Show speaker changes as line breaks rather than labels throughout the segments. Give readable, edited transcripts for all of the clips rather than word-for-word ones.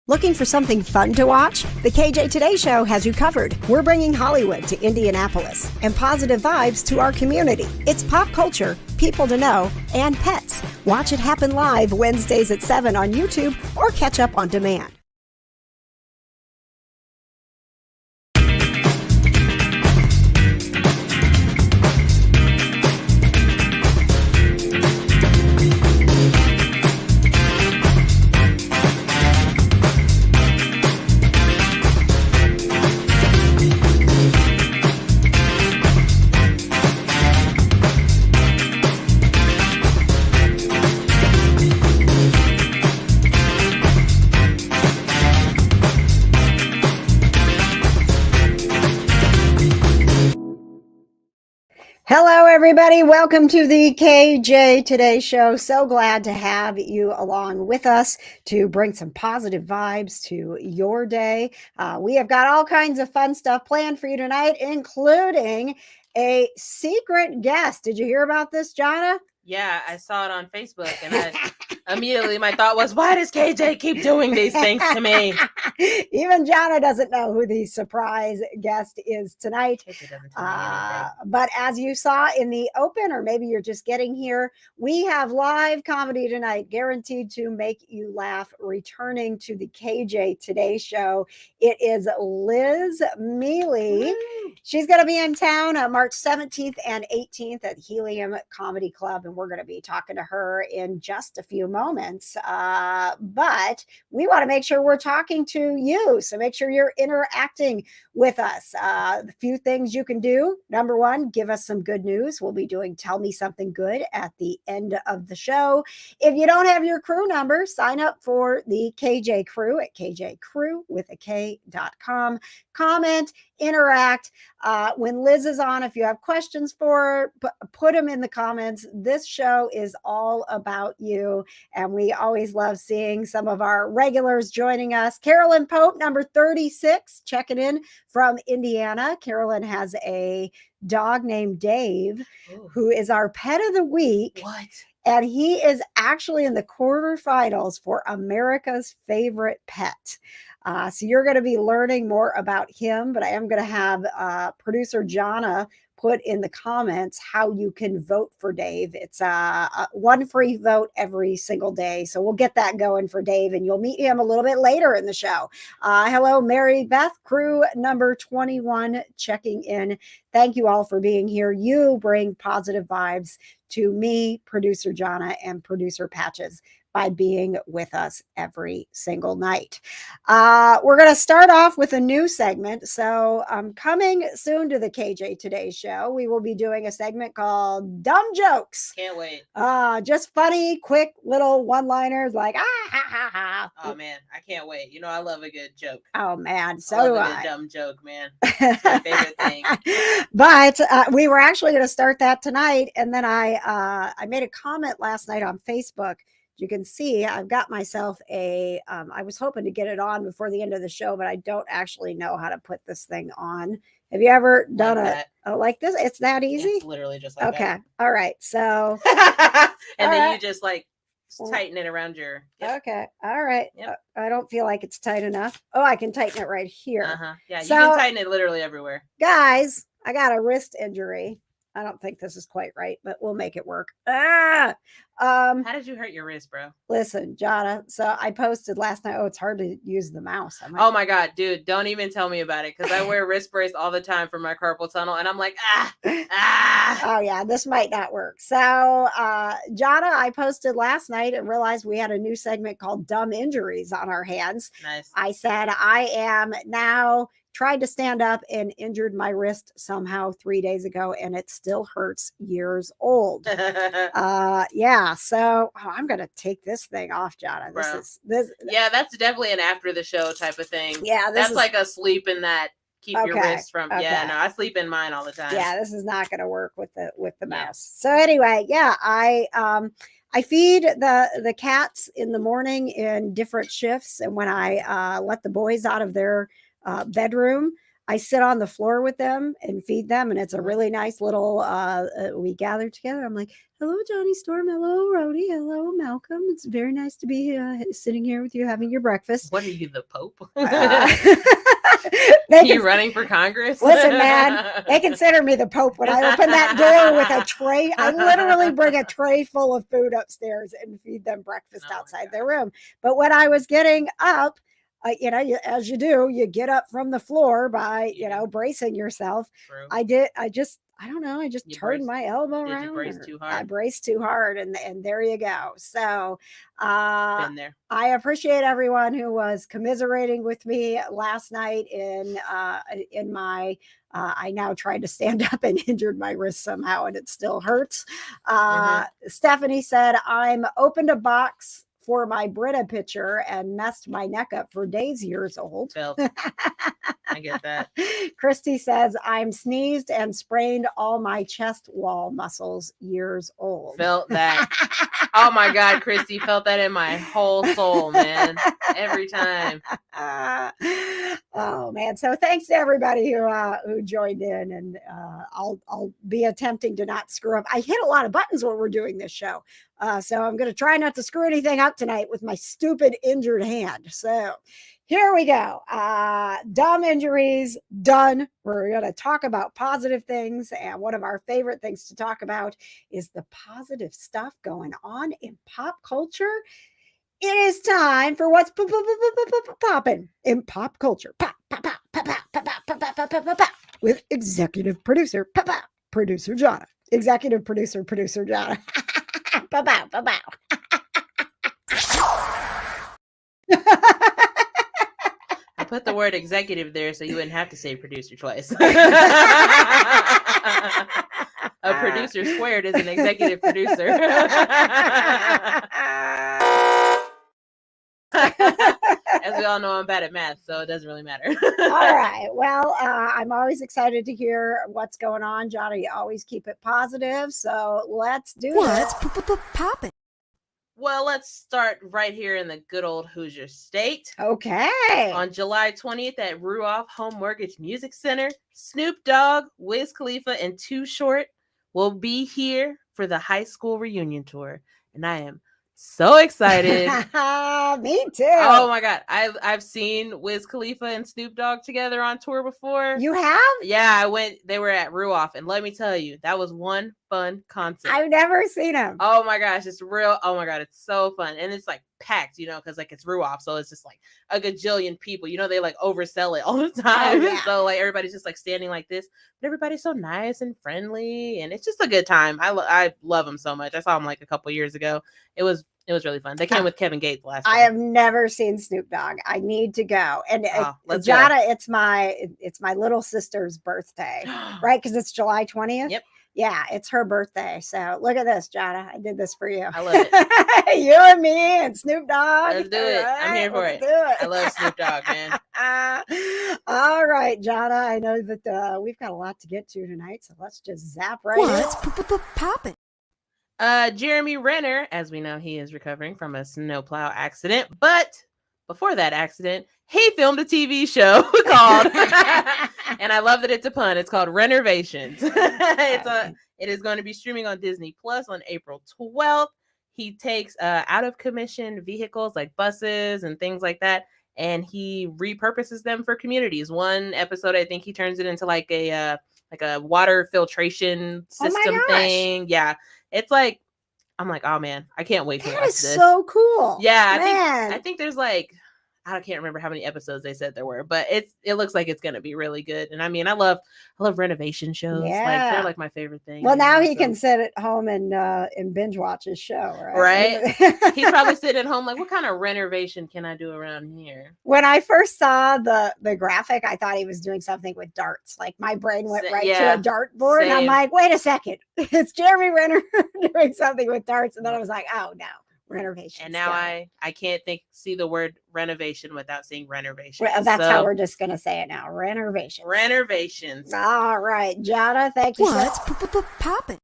Looking for something fun to watch? The KJ Today Show has you covered. We're bringing Hollywood to Indianapolis and positive vibes to our community. It's pop culture, people to know, and pets. Watch it happen live Wednesdays at 7 on YouTube or catch up on demand. Hello, everybody. Welcome to the KJ Today Show. So glad to have you along with us to bring some positive vibes to your day. We have got all kinds of fun stuff planned for you tonight, including a secret guest. Did you hear about this, Johna?
Yeah, I saw it on Facebook, and immediately my thought was, why does KJ keep doing these things to me?
Even Johna doesn't know who the surprise guest is tonight. But as you saw in the open, or maybe you're just getting here, we have live comedy tonight, guaranteed to make you laugh, returning to the KJ Today Show. It is LIZ MIELE. She's going to be in town on March 17th and 18th at Helium Comedy Club, and we're going to be talking to her in just a few moments. But we want to make sure we're talking to you, so make sure you're interacting with us. The few things you can do. Number one, give us some good news. We'll be doing Tell Me Something Good at the end of the show. If you don't have your crew number, sign up for the KJ Crew at kjcrew.com. Comment, interact. When Liz is on, if you have questions for her, put them in the comments. This show is all about you, and we always love seeing some of our regulars joining us. Carolyn Pope, number 36, checking in from Indiana. Carolyn has a dog named Dave, who is our pet of the week.
What?
And he is actually in the quarterfinals for America's Favorite Pet. So you're going to be learning more about him, but I am going to have producer Johna put in the comments how you can vote for Dave. It's one free vote every single day. So we'll get that going for Dave, and you'll meet him a little bit later in the show. Hello, Mary Beth, crew number 21, checking in. Thank you all for being here. You bring positive vibes to me, producer Johna, and producer Patches by being with us every single night. We're going to start off with a new segment. So coming soon to the KJ Today Show, we will be doing a segment called Dumb Jokes.
Can't wait.
Just funny, quick little one-liners like, ha, ha, ha.
Oh, man, I can't wait. You know, I love a good joke.
Oh, man, so
I love a good dumb joke, man. It's my favorite thing.
But we were actually going to start that tonight, and then I made a comment last night on Facebook. You can see I've got myself I was hoping to get it on before the end of the show, but I don't actually know how to put this thing on. Have you ever done like this? It's that easy?
It's literally just like that.
Okay. All right. So.
And then you just like tighten it around your.
Yep. Okay. All right.
Yep.
I don't feel like it's tight enough. Oh, I can tighten it right here.
Yeah, you can tighten it literally everywhere.
Guys, I got a wrist injury. I don't think this is quite right, but we'll make it work. How
did you hurt your wrist, bro?
Listen, Johna. So I posted last night. Oh, it's hard to use the mouse.
Oh my God, dude, don't even tell me about it, because I wear wrist brace all the time for my carpal tunnel, and I'm like, Oh
yeah, this might not work. So Johna, I posted last night and realized we had a new segment called Dumb Injuries on our hands.
Nice.
I said, I am now tried to stand up and injured my wrist somehow 3 days ago, and it still hurts years old. Yeah, so I'm gonna take this thing off, Johna. This. Yeah,
that's definitely an after the show type of thing.
Yeah,
that's like a sleep in that. Keep your wrist from. Okay. Yeah, no, I sleep in mine all the time.
Yeah, this is not gonna work with the mouse. So anyway, yeah, I feed the cats in the morning in different shifts, and when I let the boys out of their bedroom, I sit on the floor with them and feed them, and it's a really nice little. We gather together. I'm like, "Hello, Johnny Storm. Hello, Rhodey. Hello, Malcolm. It's very nice to be sitting here with you having your breakfast."
What are you, the Pope?
You
running for Congress?
Listen, man, they consider me the Pope when I open that door with a tray. I literally bring a tray full of food upstairs and feed them breakfast outside their room. But when I was getting up, as you do, you get up from the floor by, bracing yourself.
True.
I don't know. I just turned my elbow around.
You brace too hard?
I braced too hard, and there you go. So,
been there.
I appreciate everyone who was commiserating with me last night in my. I now tried to stand up and injured my wrist somehow, and it still hurts. Stephanie said, "I'm opened a box for my Brita pitcher and messed my neck up for days years old."
I get that.
Christy says, "I'm sneezed and sprained all my chest wall muscles years old."
Felt that. Oh my God, Christy, felt that in my whole soul, man. Every time.
Oh man. So thanks to everybody who joined in, and I'll be attempting to not screw up. I hit a lot of buttons when we're doing this show. So I'm going to try not to screw anything up tonight with my stupid injured hand. So here we go. Dumb injuries done. We're going to talk about positive things. And one of our favorite things to talk about is the positive stuff going on in pop culture. It is time for what's popping in pop culture. Pop, pop, pop, pop, pop, pop, pop, pop, pop, pop, pop, with executive producer, producer Johna. Executive producer Johna. Ba-bow, ba-bow.
I put the word executive there so you wouldn't have to say producer twice. A producer squared is an executive producer. As we all know, I'm bad at math, so it doesn't really matter.
All right. Well, I'm always excited to hear what's going on. Johnny, you always keep it positive. So let's do
what's popping.
Well, let's start right here in the good old Hoosier State.
Okay.
On July 20th at Ruoff Home Mortgage Music Center, Snoop Dogg, Wiz Khalifa, and Too Short will be here for the high school reunion tour. And I am so excited.
Me too.
Oh my God. I've seen Wiz Khalifa and Snoop Dogg together on tour before.
You have?
Yeah, I went. They were at Ruoff, and let me tell you, that was one fun concert.
I've never seen him.
Oh my gosh, it's real. Oh my God, it's so fun. And it's like packed, because like it's Ruoff, so it's just like a gajillion people. They like oversell it all the time.
Oh, yeah.
So like everybody's just like standing like this, but everybody's so nice and friendly, and it's just a good time. I love them so much. I saw them like a couple years ago. It was really fun. They came with Kevin Gates last time.
I have never seen Snoop Dogg. I need to go. And
let's
Johna,
go.
It's my little sister's birthday, right? Because it's July 20th.
Yep.
Yeah, it's her birthday. So look at this, Johna. I did this for you.
I love it.
You and me and Snoop Dogg.
Let's do it. I'm here for it. I love Snoop Dogg, man.
All right, Johna. I know that we've got a lot to get to tonight, so let's just zap right in.
What's popping?
Jeremy Renner, as we know, he is recovering from a snowplow accident. But before that accident, he filmed a TV show called, and I love that it's a pun, it's called Renovations. It is going to be streaming on Disney Plus on April 12th. He takes out of commission vehicles like buses and things like that, and he repurposes them for communities. One episode, I think he turns it into like a water filtration system thing. Yeah. It's like, I'm like, oh man, I can't wait to watch this.
That is so cool.
Yeah, I think there's like, I can't remember how many episodes they said there were, but it looks like it's gonna be really good. And I mean, I love renovation shows.
Yeah.
Like they're like my favorite thing.
Well, now he can sit at home and binge watch his show, right?
Right. He's probably sitting at home like, what kind of renovation can I do around here?
When I first saw the graphic, I thought he was doing something with darts. Like my brain went right to a dartboard. And I'm like, wait a second, it's Jeremy Renner doing something with darts. And then I was like, oh no. Renovation.
And now I can't see the word renovation without seeing renovation.
That's how we're just going to say it now. Renovations. All right. Johna, thank you.
What's popping?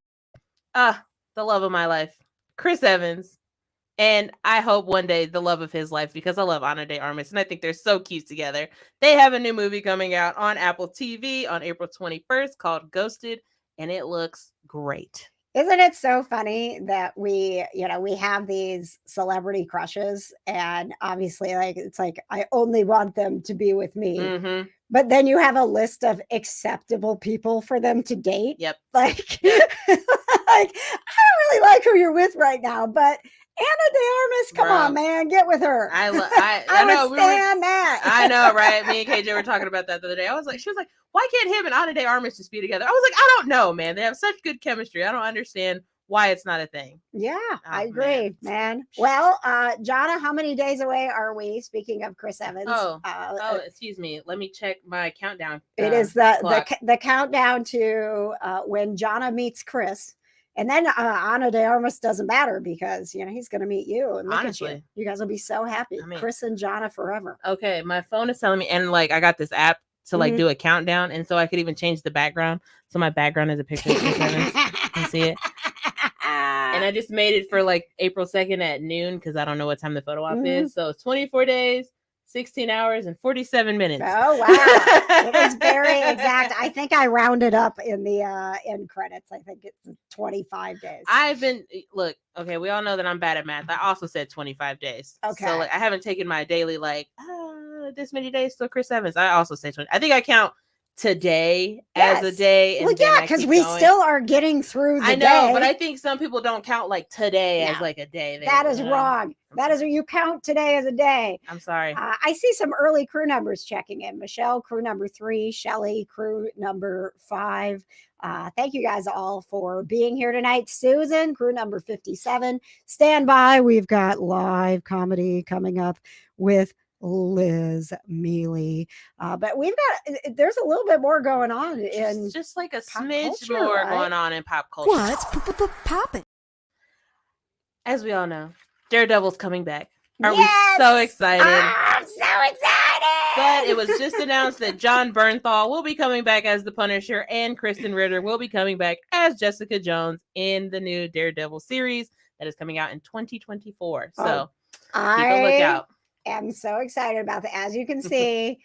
The love of my life. Chris Evans. And I hope one day the love of his life, because I love Ana de Armas and I think they're so cute together. They have a new movie coming out on Apple TV on April 21st called Ghosted, and it looks great.
Isn't it so funny that we have these celebrity crushes, and obviously, like, it's like, I only want them to be with me.
Mm-hmm.
But then you have a list of acceptable people for them to date.
Yep.
Like, like, I don't really like who you're with right now, but Ana de Armas, come on, man, get with her.
I know.
would stand that.
I know, right? Me and KJ were talking about that the other day. She was like, why can't him and Ana de Armas just be together? I was like, I don't know, man. They have such good chemistry. I don't understand why it's not a thing.
Yeah, I agree, man. Well, Johna, how many days away are we? Speaking of Chris Evans.
Excuse me. Let me check my countdown.
It is the countdown to when Johna meets Chris. And then Ana de Armas doesn't matter because, he's going to meet you. And look at you. You guys will be so happy. Chris and Johna forever.
Okay. My phone is telling me. And I got this app to do a countdown. And so I could even change the background. So my background is a picture of Chris Evans. You see it? And I just made it for April 2nd at noon because I don't know what time the photo op is. So it's 24 days. 16 hours and 47 minutes.
Oh, wow. It is very exact. I think I rounded up in the end credits. I think it's 25 days.
Okay, we all know that I'm bad at math. I also said 25 days.
Okay.
So I haven't taken my daily this many days till Chris Evans. I also say 20. I think I count today as a day.
And because we still are getting through the day.
I know, but I think some people don't count today as a day.
That is wrong. That is, you count today as a day.
I'm sorry.
I see some early crew numbers checking in. Michelle, crew number 3. Shelly, crew number 5. Thank you guys all for being here tonight. Susan, crew number 57. Stand by. We've got live comedy coming up with LIZ MIELE. But there's a little bit more going on in
just a smidge
culture,
more
right?
going on in pop culture.
What's poppin'?
As we all know, Daredevil's coming back. Are
Yes!
we so excited?
I'm so excited!
But it was just announced that Jon Bernthal will be coming back as the Punisher and Kristen Ritter will be coming back as Jessica Jones in the new Daredevil series that is coming out in 2024. So keep a lookout.
I'm so excited about that. As you can see,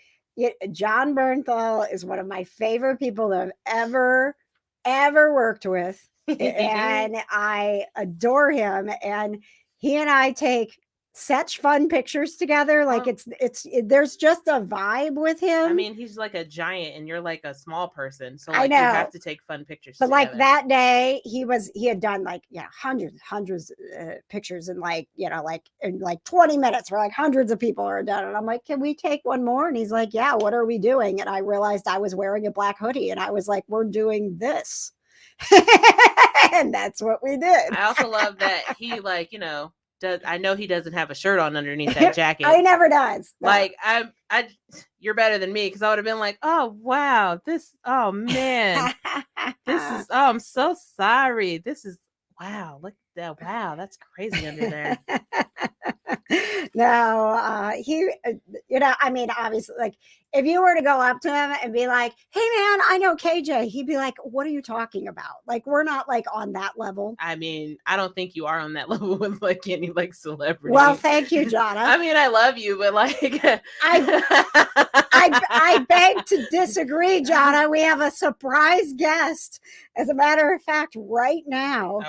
Jon Bernthal is one of my favorite people that I've ever worked with. And I adore him. And he and I take such fun pictures together. There's just a vibe with him.
I mean, he's like a giant and you're like a small person. So
I know.
You have to take fun pictures
But
together.
that day he had done hundreds pictures in in 20 minutes where hundreds of people are done. And I'm like, can we take one more? And he's like, yeah, what are we doing? And I realized I was wearing a black hoodie and I was like, we're doing this. And that's what we did.
I also love that he I know he doesn't have a shirt on underneath that jacket.
He never does. No.
You're better than me because I would have been like, oh wow, oh man, I'm so sorry. This is wow, look at that, wow, that's crazy under there.
No, he, I mean, obviously, if you were to go up to him and be like, hey man, I know KJ, he'd be like, what are you talking about? We're not on that level.
I mean, I don't think you are on that level with any celebrity.
Well, thank you, Johna.
I mean, I love you, but
I beg to disagree, Johna. We have a surprise guest, as a matter of fact, right now.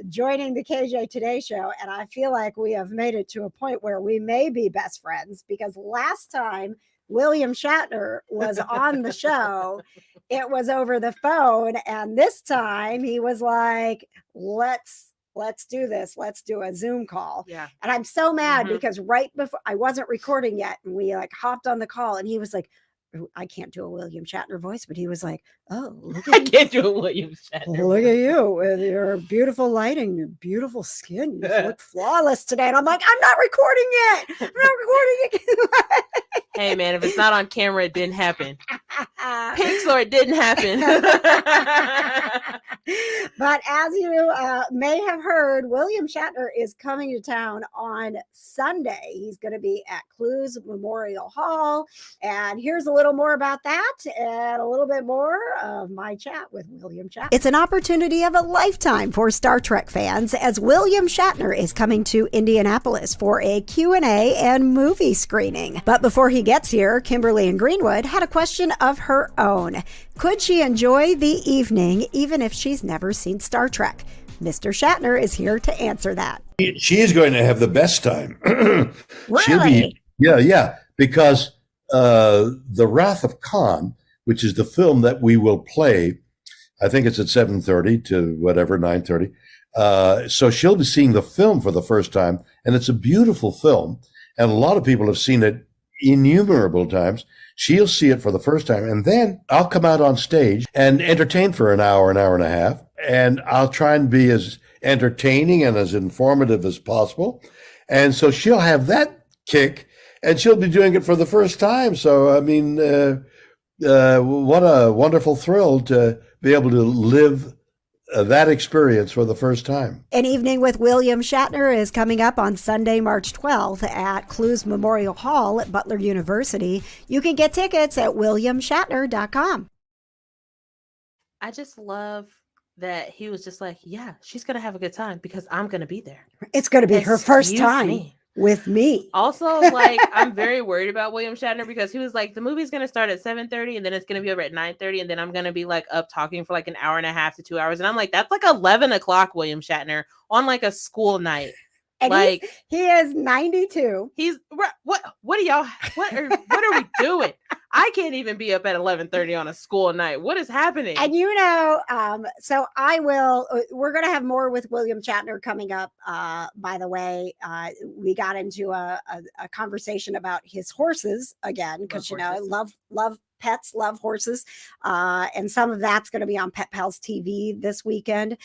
Joining the KJ Today Show, and I feel like we have made it to a point where we may be best friends because last time William Shatner was on the show, it was over the phone, and this time he was like, let's do this. Let's do a Zoom call.
Yeah.
And I'm so mad because right before I wasn't recording yet, and we hopped on the call, and he was like, I can't do a William Shatner voice, but he was like, oh, look at
I can't do a William Shatner
look at you with your beautiful lighting, your beautiful skin. You look flawless today. And I'm like, I'm not recording yet. I'm not recording it.
Hey, man, if it's not on camera, it didn't happen. Pics or it didn't happen.
But as you may have heard, William Shatner is coming to town on Sunday. He's going to be at Clues Memorial Hall. And here's a little more about that and a little bit more of my chat with William Shatner. It's an opportunity of a lifetime for Star Trek fans as William Shatner is coming to Indianapolis for a Q&A and movie screening. But before he gets here, Kimberly in Greenwood had a question of her own. Could she enjoy the evening even if she's never seen Star Trek? Mr. Shatner is here to answer that.
She is going to have the best time.
Really?
Yeah, because The Wrath of Khan, which is the film that we will play, I think it's at 7:30 to whatever, 9:30. So she'll be seeing the film for the first time, and it's a beautiful film, and a lot of people have seen it innumerable times. She'll see it for the first time, and then I'll come out on stage and entertain for an hour and a half, and I'll try and be as entertaining and as informative as possible. And so she'll have that kick, and she'll be doing it for the first time. So, I mean, what a wonderful thrill to be able to live that experience for the first time.
An Evening with William Shatner is coming up on Sunday, March 12th at Clues Memorial Hall at Butler University. You can get tickets at williamshatner.com.
I just love that he was just like, yeah, she's going to have a good time because I'm going to be there.
It's going to be her first
Excuse
time
me.
with me.
Also, like, I'm very worried about William Shatner because he was like, the movie's going to start at 7:30 and then it's going to be over at 9:30 and then I'm going to be like up talking for like an hour and a half to 2 hours. And I'm like, that's like 11 o'clock William Shatner on like a school night.
And
like
he is 92.
He's what are y'all what are we doing? I can't even be up at 11:30 on a school night. What is happening?
And so we're going to have more with William Shatner coming up. By the way, we got into a conversation about his horses again, because, love pets, love horses. And some of that's going to be on Pet Pals TV this weekend.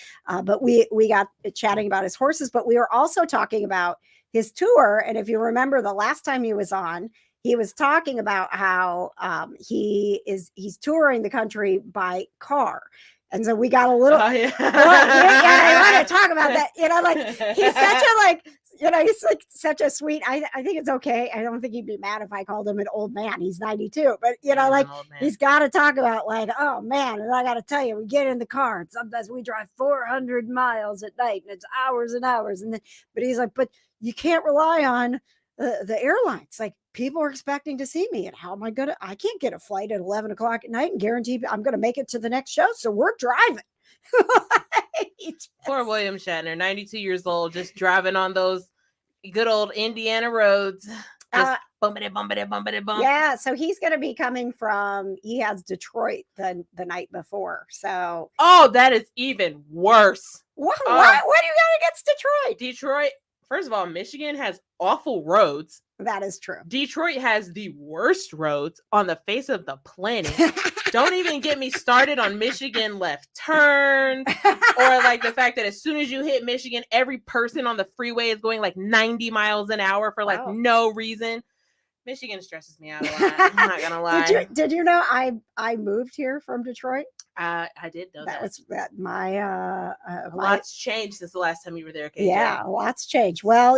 But we got chatting about his horses, but we were also talking about his tour. And if you remember the last time he was on, he was talking about how he's touring the country by car. And so we got a little, I want to talk about that. He's such a sweet, I think it's okay. I don't think he'd be mad if I called him an old man. He's 92, but he's got to talk about like, oh man. And I got to tell you, we get in the car and sometimes we drive 400 miles at night and it's hours and hours. But he's like, but you can't rely on the airlines. Like, people are expecting to see me, and how am I I can't get a flight at 11 o'clock at night and guarantee I'm going to make it to the next show. So we're driving.
Poor William Shatner, 92 years old, just driving on those good old Indiana roads. Just bumpity.
Yeah. So he's going to be coming he has Detroit the night before. So.
Oh, that is even worse.
What do you got against Detroit?
Detroit. First of all, Michigan has awful roads.
That is true.
Detroit has the worst roads on the face of the planet. Don't even get me started on Michigan left turns, or like the fact that as soon as you hit Michigan, every person on the freeway is going like 90 miles an hour for like no reason. Michigan stresses me out a lot. I'm not gonna lie.
Did you know I moved here from Detroit?
I did know that.
Was my
lots changed since the last time you were there. KJ.
Yeah, lots changed. Well,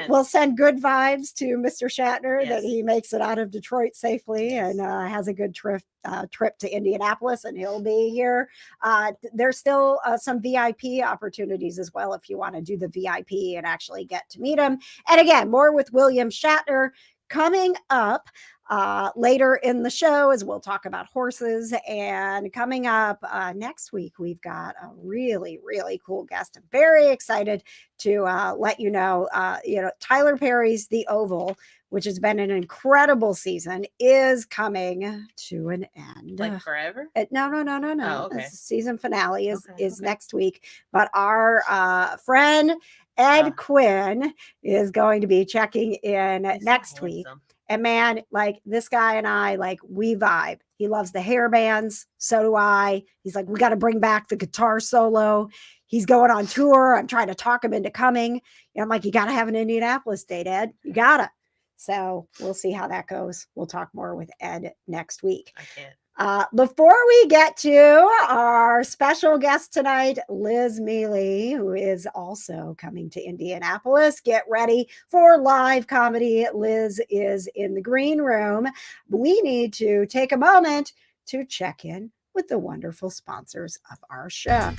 we'll send good vibes to Mr. Shatner that he makes it out of Detroit safely and has a good trip to Indianapolis, and he'll be here. There's still some VIP opportunities as well if you want to do the VIP and actually get to meet him. And again, more with William Shatner coming up later in the show, as we'll talk about horses. And coming up next week, we've got a really, really cool guest. I'm very excited to let you know, Tyler Perry's The Oval, which has been an incredible season, is coming to an end.
Like forever?
No.
Oh, okay.
The season finale is next week. But our friend Ed Quinn is going to be checking in next week. And man, like, this guy and I, like, we vibe. He loves the hair bands. So do I. He's like, we got to bring back the guitar solo. He's going on tour. I'm trying to talk him into coming. And I'm like, you got to have an Indianapolis date, Ed. You got to. So we'll see how that goes. We'll talk more with Ed next week.
I can't.
Before we get to our special guest tonight, Liz Miele, who is also coming to Indianapolis, get ready for live comedy. Liz is in the green room. We need to take a moment to check in with the wonderful sponsors of our show.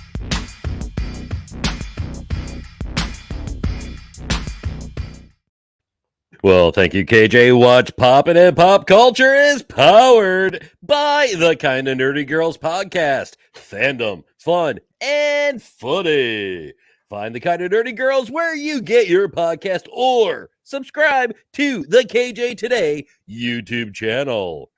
Well, thank you, KJ. Watch Poppin' and Pop Culture is powered by the Kinda Nerdy Girls podcast. Fandom, fun, and footy. Find the Kinda Nerdy Girls where you get your podcast or subscribe to the KJ Today YouTube channel.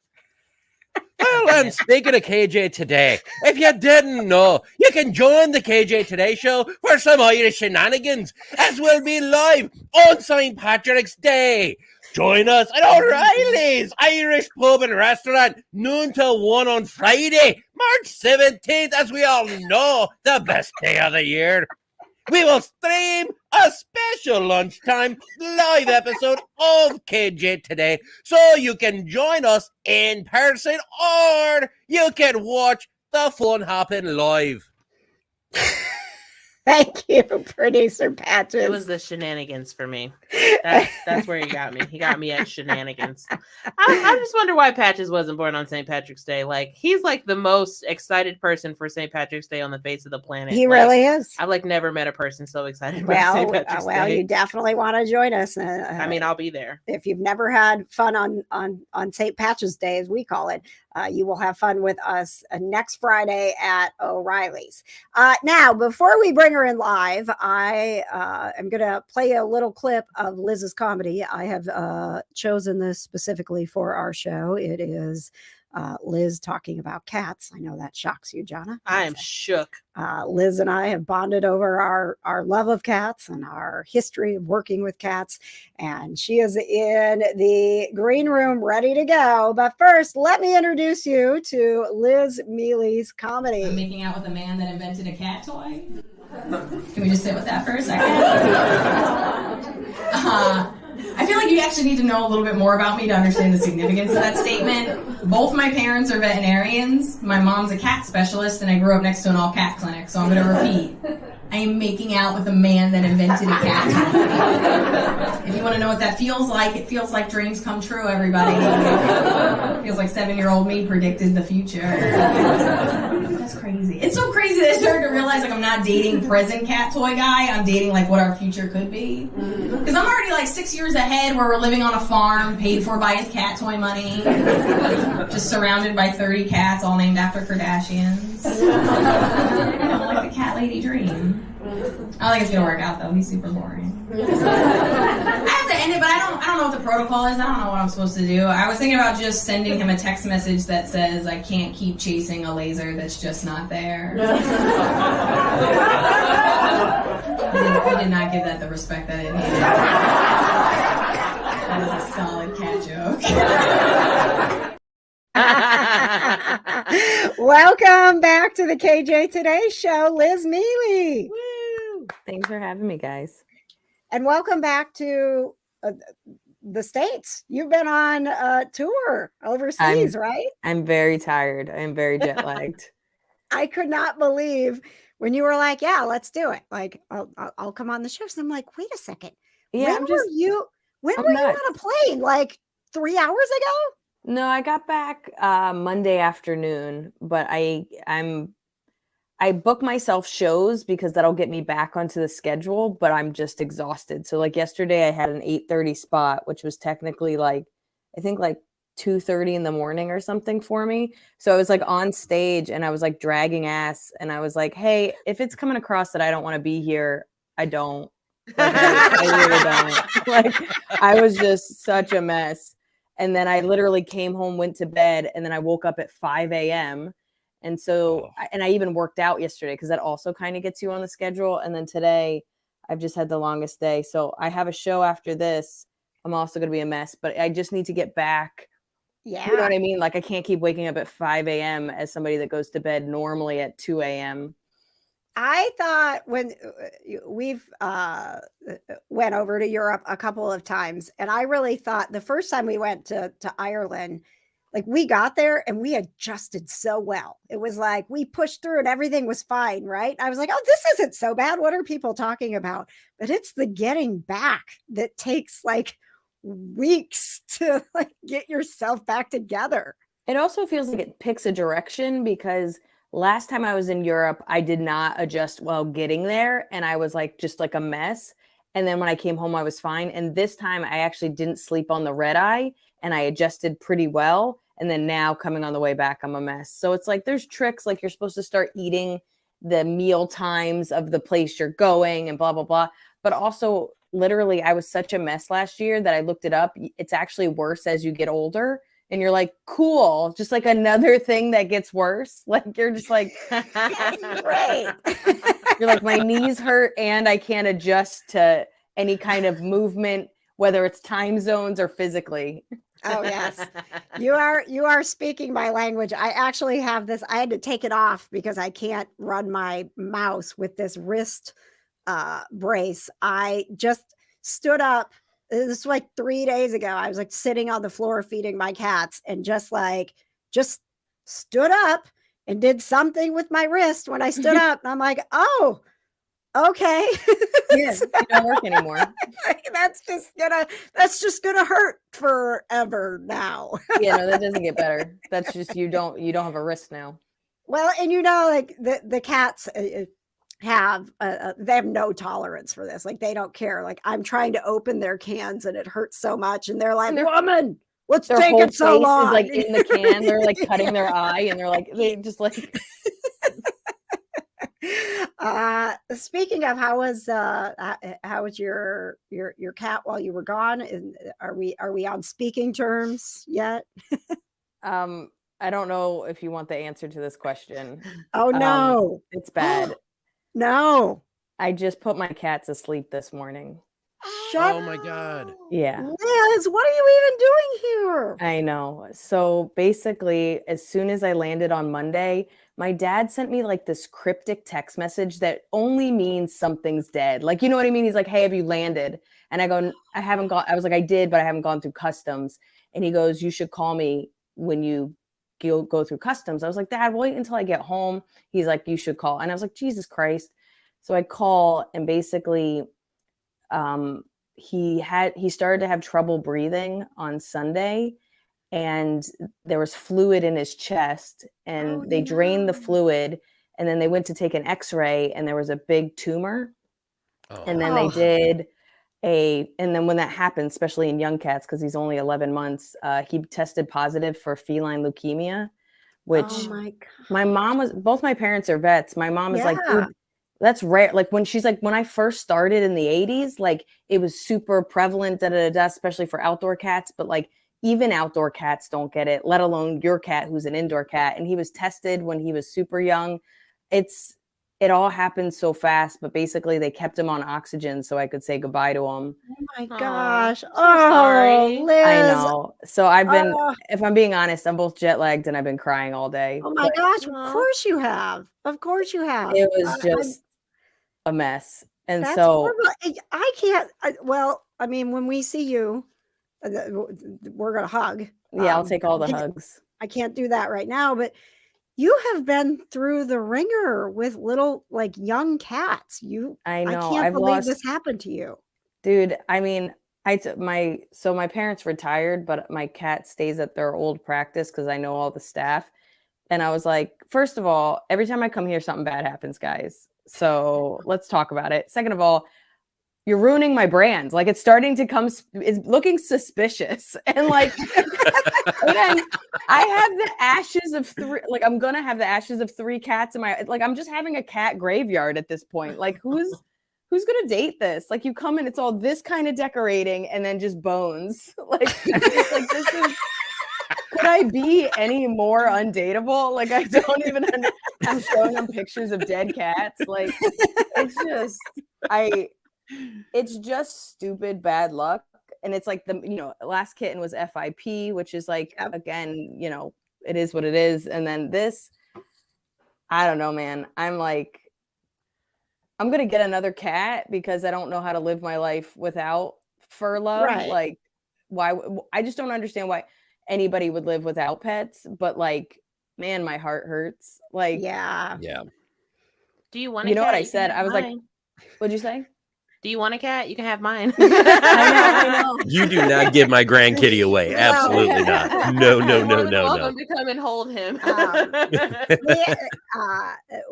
Well, and speaking of KJ Today, if you didn't know, you can join the KJ Today show for some Irish shenanigans, as we'll be live on St. Patrick's Day. Join us at O'Reilly's Irish Pub and Restaurant, noon to 1 on Friday, March 17th, as we all know, the best day of the year. We will stream a special lunchtime live episode of KJ Today, so you can join us in person or you can watch the fun happen live.
Thank you, Producer Patches.
It was the shenanigans for me. That's where he got me. He got me at shenanigans. I just wonder why Patches wasn't born on St. Patrick's Day. Like, he's like the most excited person for St. Patrick's Day on the face of the planet.
He
like,
really is.
I've like never met a person so excited about St. Patrick's Day.
You definitely want to join us.
I mean, I'll be there.
If you've never had fun on St. Patrick's Day, as we call it, you will have fun with us next Friday at O'Reilly's. Now, before we bring her in live, I am going to play a little clip of Liz's comedy. I have chosen this specifically for our show. It is Liz talking about cats. I know that shocks you, Johna.
I am shook.
Liz and I have bonded over our love of cats and our history of working with cats. And she is in the green room ready to go. But first, let me introduce you to Liz Miele's comedy.
I'm making out with a man that invented a cat toy. Can we just sit with that for a second? I feel like you actually need to know a little bit more about me to understand the significance of that statement. Both my parents are veterinarians. My mom's a cat specialist, and I grew up next to an all-cat clinic, so I'm going to repeat. I am making out with a man that invented a cat toy. If you want to know what that feels like, it feels like dreams come true, everybody. It feels like 7-year-old me predicted the future. That's crazy. It's so crazy that I started to realize like I'm not dating present cat toy guy. I'm dating like what our future could be. Because I'm already like 6 years ahead where we're living on a farm paid for by his cat toy money. Just surrounded by 30 cats all named after Kardashians. Like the cat lady dream. I don't think it's gonna work out though. He's super boring. I have to end it, but I don't know what the protocol is. I don't know what I'm supposed to do. I was thinking about just sending him a text message that says I can't keep chasing a laser that's just not there. I did not give that the respect that it needed. That is a solid cat joke.
Welcome back to the KJ Today show, Liz Miele.
Woo!
Thanks for having me, guys.
And welcome back to the States. You've been on a tour overseas, right?
I'm very tired. I'm very jet lagged.
I could not believe when you were like, yeah, let's do it. Like, I'll come on the show. So I'm like, wait a second.
Yeah,
when were you on a plane? Like 3 hours ago?
No, I got back Monday afternoon, but I book myself shows because that'll get me back onto the schedule, but I'm just exhausted. So like yesterday I had an 8:30 spot, which was technically like, I think like 2:30 in the morning or something for me. So I was like on stage and I was like dragging ass and I was like, hey, if it's coming across that I don't want to be here, I don't. Like, I really don't. Like I was just such a mess. And then I literally came home, went to bed, and then I woke up at 5 a.m. And so, and I even worked out yesterday because that also kind of gets you on the schedule. And then today, I've just had the longest day. So I have a show after this. I'm also going to be a mess, but I just need to get back.
Yeah.
You know what I mean? Like I can't keep waking up at 5 a.m. as somebody that goes to bed normally at 2 a.m.
I thought when we've went over to Europe a couple of times, and I really thought the first time we went to Ireland, like we got there and we adjusted so well. It was like we pushed through and everything was fine, right? I was like, oh, this isn't so bad. What are people talking about? But it's the getting back that takes like weeks to like get yourself back together.
It also feels like it picks a direction because last time I was in Europe, I did not adjust well getting there. And I was like, just like a mess. And then when I came home, I was fine. And this time I actually didn't sleep on the red eye and I adjusted pretty well. And then now coming on the way back, I'm a mess. So it's like, there's tricks, like you're supposed to start eating the meal times of the place you're going and blah, blah, blah. But also literally I was such a mess last year that I looked it up. It's actually worse as you get older. And you're like, cool, just like another thing that gets worse. Like, you're just like,
Great.
you're like, my knees hurt and I can't adjust to any kind of movement, whether it's time zones or physically.
Oh yes. You are speaking my language. I actually have this. I had to take it off because I can't run my mouse with this wrist brace. I just stood up. This was like 3 days ago. I was like sitting on the floor feeding my cats and just stood up and did something with my wrist when I stood up. And I'm like, oh, okay.
Yeah, you don't work anymore.
That's just gonna hurt forever now.
Yeah, no, that doesn't get better. That's just you don't have a wrist now.
Well, and like the cats have they have no tolerance for this. Like they don't care. Like I'm trying to open their cans and it hurts so much, and they're like, "Woman, what's taking so long?"
Is like in the can. They're like cutting their eye, and they're like they just like.
Speaking of, how was your cat while you were gone? And are we on speaking terms yet?
I don't know if you want the answer to this question.
Oh no,
it's bad.
No,
I just put my cat to sleep this morning.
Oh my God.
Yeah.
Liz, what are you even doing here?
I know. So basically, as soon as I landed on Monday, my dad sent me like this cryptic text message that only means something's dead. Like, you know what I mean? He's like, hey, have you landed? And I go, I haven't gone. I was like, I did, but I haven't gone through customs. And he goes, you should call me when you go through customs. I was like, Dad, wait until I get home. He's like, you should call. And I was like, Jesus Christ. So I call, and basically, he started to have trouble breathing on Sunday, and there was fluid in his chest, and they drained the fluid, and then they went to take an x-ray, and there was a big tumor. And then they did and then when that happens, especially in young cats, because he's only 11 months, he tested positive for feline leukemia, which my mom was, both my parents are vets. My mom is like, dude, that's rare. Like when she's like, when I first started in the 80s, like it was super prevalent, especially for outdoor cats. But like even outdoor cats don't get it, let alone your cat who's an indoor cat. And he was tested when he was super young. It all happened so fast, but basically they kept him on oxygen so I could say goodbye to him.
Oh my gosh.
Sorry.
Liz.
I know. So I've been, if I'm being honest, I'm both jet lagged and I've been crying all day.
Oh my gosh. Of course you have. Of course you have.
It was just a mess. And
that's
so
horrible. I can't. Well, I mean, when we see you, we're going to hug.
Yeah, I'll take all the hugs.
I can't do that right now, but you have been through the ringer with little, like, young cats.
I know.
I can't believe this happened to you.
Dude, I mean, my parents retired, but my cat stays at their old practice because I know all the staff. And I was like, first of all, every time I come here, something bad happens, guys. So let's talk about it. Second of all, you're ruining my brand. Like it's starting to it's looking suspicious. And like, again, I have the ashes of three, like I'm going to have the ashes of 3 cats in my, like, I'm just having a cat graveyard at this point. Like who's going to date this? Like you come in, it's all this kind of decorating and then just bones. Like, like this is, could I be any more undateable? Like I don't even, I'm showing them pictures of dead cats. Like it's just stupid bad luck. And it's like last kitten was FIP, which is like, again, it is what it is. And then this, I don't know, man. I'm like, I'm gonna get another cat because I don't know how to live my life without fur love.
Right.
Like, why? I just don't understand why anybody would live without pets. But like, man, my heart hurts. Like,
Yeah.
Yeah.
Do you want a
you know
cat?
what I
You can
said?
have
I was like,
mine.
what'd you say?
Do you want a cat? You can have mine.
I know.
You do not give my grandkitty away.
No.
Absolutely not. No, no,
You're
no,
more than
no, no.
welcome to come and hold him.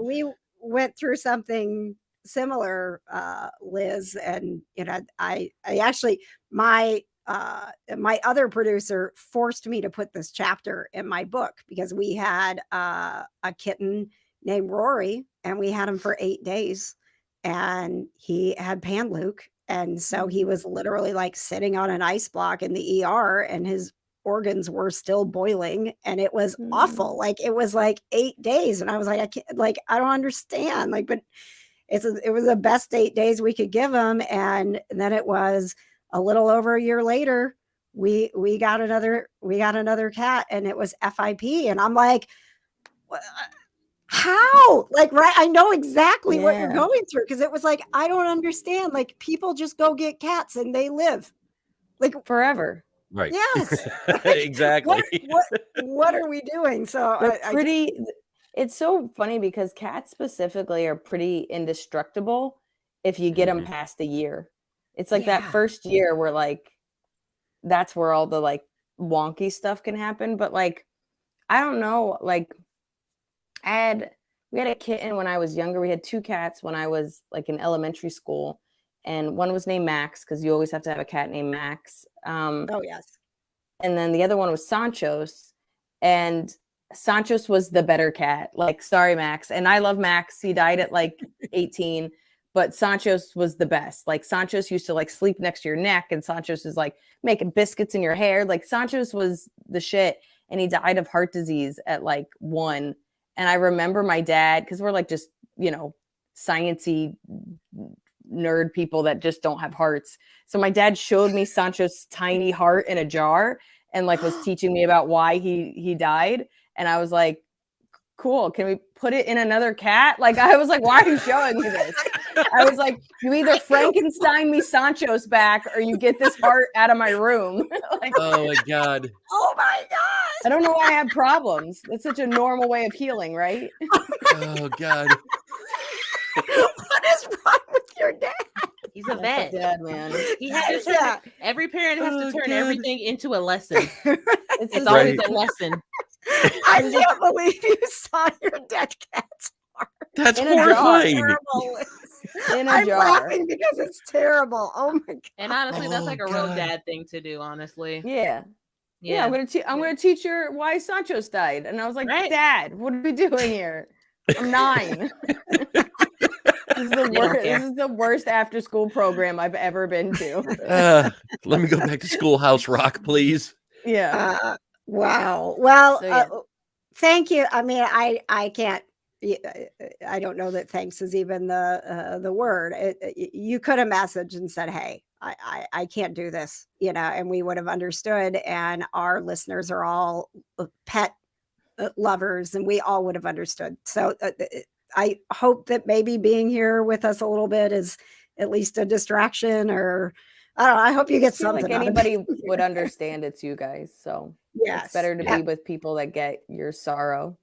We went through something similar, Liz, and I actually my other producer forced me to put this chapter in my book because we had a kitten named Rory, and we had him for 8 days, and he had Pan-Luke, and so he was literally like sitting on an ice block in the ER, and his organs were still boiling, and it was awful. Like, it was like 8 days, and I was like, I can't, like, I don't understand, like, but it was the best 8 days we could give him, and then it was a little over a year later, we got another cat, and it was FIP, and I'm like, how? Like, right, I know exactly what you're
Yeah.
going through, because it was like, I don't understand, like, people just go get cats and they live like
Forever.
Right.
Yes.
Exactly.
What are we doing? So
They're pretty. It's so funny because cats specifically are pretty indestructible if you get them past a year. It's like that
Yeah.
first year where like that's where all the like wonky stuff can happen. But like, I don't know, like we had a kitten when I was younger. We had 2 cats when I was like in elementary school, and one was named Max because you always have to have a cat named Max.
Oh yes.
And then the other one was Sanchos, and Sanchos was the better cat. Like, sorry, Max. And I love Max. He died at like 18, but Sanchos was the best. Like, Sanchos used to like sleep next to your neck, and Sanchos is like making biscuits in your hair. Like, Sanchos was the shit. And he died of heart disease at like 1. And I remember my dad, because we're like just, sciencey nerd people that just don't have hearts. So my dad showed me Sancho's tiny heart in a jar and like was teaching me about why he died. And I was like, cool, can we put it in another cat? Like, I was like, why are you showing me this? I was like, you either Frankenstein me Sancho's back or you get this heart out of my room. Like,
Oh my God.
Oh my gosh.
I don't know why I have problems. That's such a normal way of healing, right?
Oh God.
What is wrong with your dad?
He's a vet.
Dad, man.
He has to turn, every parent has to turn everything into a lesson. It's always a lesson.
I can't believe you saw your dead cat's heart.
That's
In a jar.
horrifying.
Terrible.
In a
I'm
jar.
laughing because it's terrible. Oh my god.
And honestly, that's
Oh,
like a real
God.
dad thing to do, honestly.
Yeah. Yeah, I'm gonna teach her why Sancho's died. And I was like,
Right.
Dad, what are we doing here? I'm 9. This is the worst after school program I've ever been to.
Let me go back to Schoolhouse Rock, please.
Yeah.
Wow. Well,
So, yeah.
thank you. I mean, I can't. I don't know that thanks is even the word. You could have messaged and said, "Hey, I can't do this," and we would have understood. And our listeners are all pet lovers, and we all would have understood. So I hope that maybe being here with us a little bit is at least a distraction, or I don't know. I hope you get
I feel
something.
like
out of
anybody
it.
would understand it's you guys. So
Yes,
it's better to be with people that get your sorrow.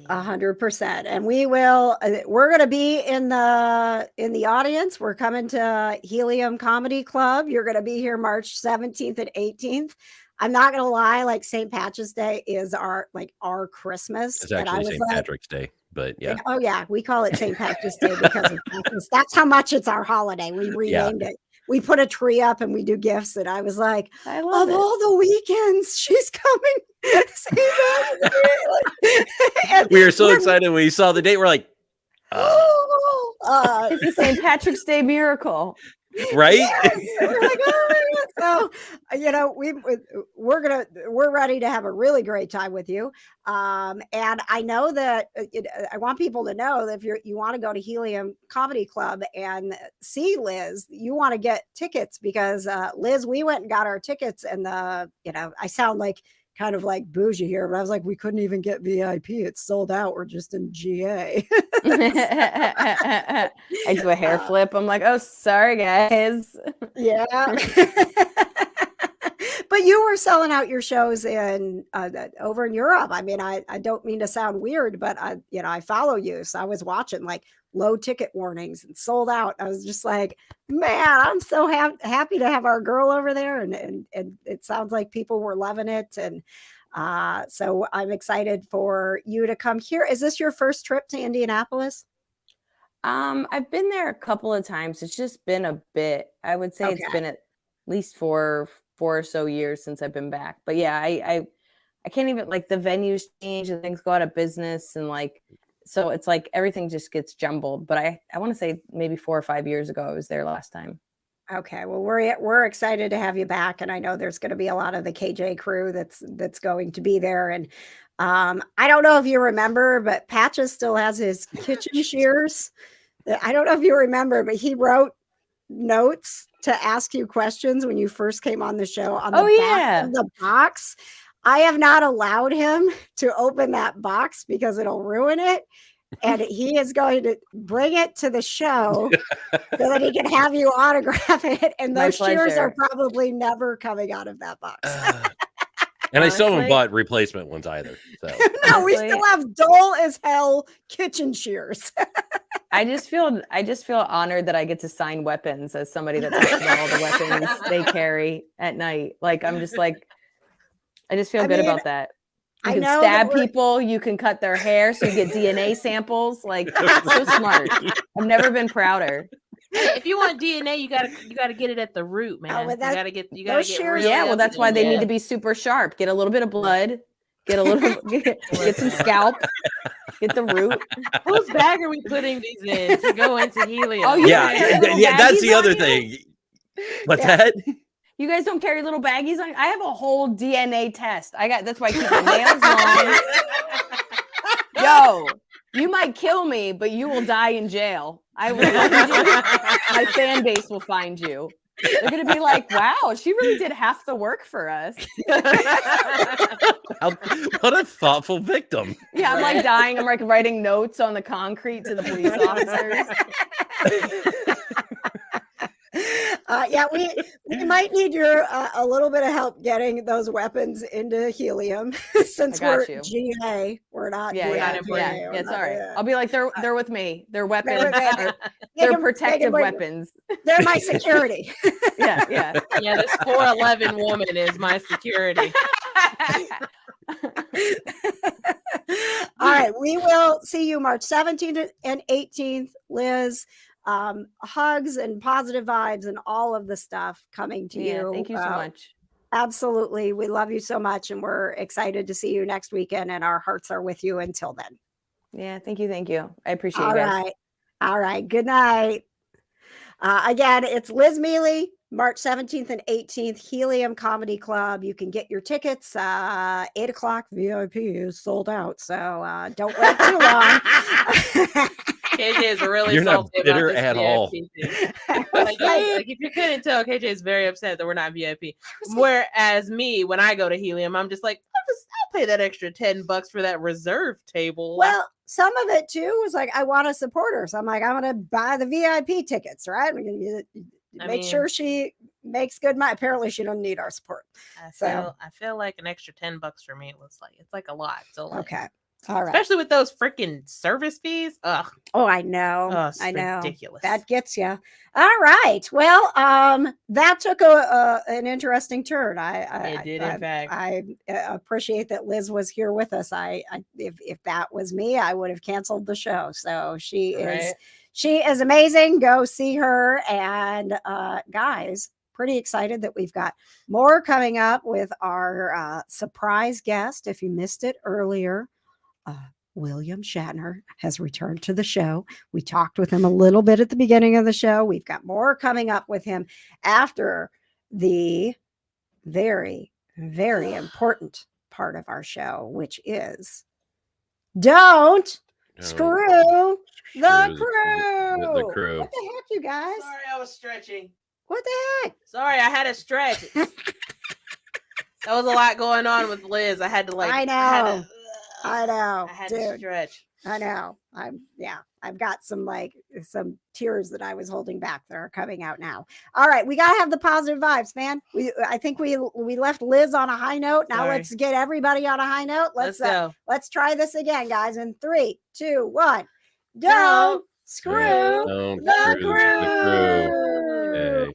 100%. And we will. We're going to be in the audience. We're coming to Helium Comedy Club. You're going to be here March 17th and 18th. I'm not going to lie. Like, St. Patrick's Day is our Christmas.
It's
And I
actually
was
St.
like,
Patrick's Day, but yeah.
oh yeah, we call it St. Patrick's Day because of Patrick's. That's how much it's our holiday. We renamed it. We put a tree up and we do gifts. And I was like,
I love
of
it.
all the weekends, she's coming. And
We were so
we're-
excited when we saw the date. We're like,
It's a St. Patrick's Day miracle.
right?
Yes. We're like, oh my God. So, we're ready to have a really great time with you. And I know that I want people to know that if you want to go to Helium Comedy Club and see Liz, you want to get tickets because Liz, we went and got our tickets, and I sound like kind of like bougie here, but I was like, we couldn't even get VIP. It's sold out. We're just in GA.
I do a hair flip. I'm like, oh, sorry, guys.
Yeah. But you were selling out your shows in over in Europe. I mean, I don't mean to sound weird, but I follow you. So I was watching like low ticket warnings and sold out. I was just like, man, I'm so happy to have our girl over there. And it sounds like people were loving it. And so I'm excited for you to come here. Is this your first trip to Indianapolis?
I've been there a couple of times. It's just been a bit. I would say it's been at least four or so years since I've been back. But yeah, I can't even, like, the venues change and things go out of business, and like, so it's like everything just gets jumbled. But I want to say maybe 4 or 5 years ago I was there last time.
Okay, well, we're excited to have you back, and I know there's going to be a lot of the KJ crew that's going to be there. And I don't know if you remember, but Patches still has his kitchen shears. I don't know if you remember, but he wrote notes to ask you questions when you first came on the show on the back of the box. I have not allowed him to open that box because it'll ruin it. And he is going to bring it to the show so that he can have you autograph it. And those shears are probably never coming out of that box.
And I still haven't bought replacement ones either. So
no, we still have dull as hell kitchen shears.
I just feel honored that I get to sign weapons as somebody that talks about all the weapons they carry at night. Like, I'm just like, I just feel good about that. You can stab people, you can cut their hair, so you get DNA samples. Like, so smart. I've never been prouder.
Hey, if you want DNA, you gotta get it at the root, man. You gotta get really
well, that's why they need to be super sharp. Get a little bit of blood, get some scalp, get the root.
Whose bag are we putting these in to go into Helium?
Oh
yeah, that's the other thing. What's that?
You guys don't carry little baggies on? I have a whole DNA test. That's why I keep my nails long. Yo, you might kill me, but you will die in jail. I will find you. My fan base will find you. They're going to be like, wow, she really did half the work for us.
What a thoughtful victim.
Yeah, I'm like dying. I'm like writing notes on the concrete to the police officers.
Yeah, we might need your a little bit of help getting those weapons into Helium since we're GA. We're not.
Yeah, it's all right. I'll be like, they're with me. They're weapons. They're protective weapons.
They're my security.
Yeah.
This 4'11" woman is my security.
All right, we will see you March 17th and 18th, Liz. Hugs and positive vibes and all of the stuff coming to you.
Thank you so much.
Absolutely. We love you so much, and we're excited to see you next weekend, and our hearts are with you until then.
Yeah, thank you. I appreciate you guys.
All right. Good night. Again, it's Liz Miele, March 17th and 18th, Helium Comedy Club. You can get your tickets. 8:00 VIP is sold out, so don't wait too long.
KJ is really
You're not
salty
bitter
about this
at
VIP
all.
thing. like, if you couldn't tell, KJ is very upset that we're not VIP. Whereas me, when I go to Helium, I'm just like, I'll pay that extra $10 for that reserve table.
Well, some of it too was like, I want to support her, so I'm like, I'm going to buy the VIP tickets, right? We're going to make sure she makes good money. Apparently, she don't need our support.
I feel like an extra $10 for me was like, it's like a lot. So like,
okay. All right.
Especially with those freaking service fees. Ugh.
Oh, I know.
Oh, it's
I know.
Ridiculous.
That gets you. All right. Well, that took an interesting turn.
It did, in fact.
I appreciate that Liz was here with us. If that was me, I would have canceled the show. So she is amazing. Go see her. And guys, pretty excited that we've got more coming up with our surprise guest. If you missed it earlier, William Shatner has returned to the show. We talked with him a little bit at the beginning of the show. We've got more coming up with him after the very, very important part of our show, which is Don't Screw the Krew. What the heck, you guys?
Sorry, I was stretching.
What the heck?
Sorry, I had to stretch. That was a lot going on with Liz. I had to like.
I know. I know,
I had to
dude.
stretch.
I know. I've got some tears that I was holding back that are coming out now. All right, we gotta have the positive vibes, man. I think we left Liz on a high note. Now
Sorry.
let's get everybody on a high note.
Let's go.
Let's try this again, guys. In 3, 2, 1. Don't screw
Don't
the
screw the
crew.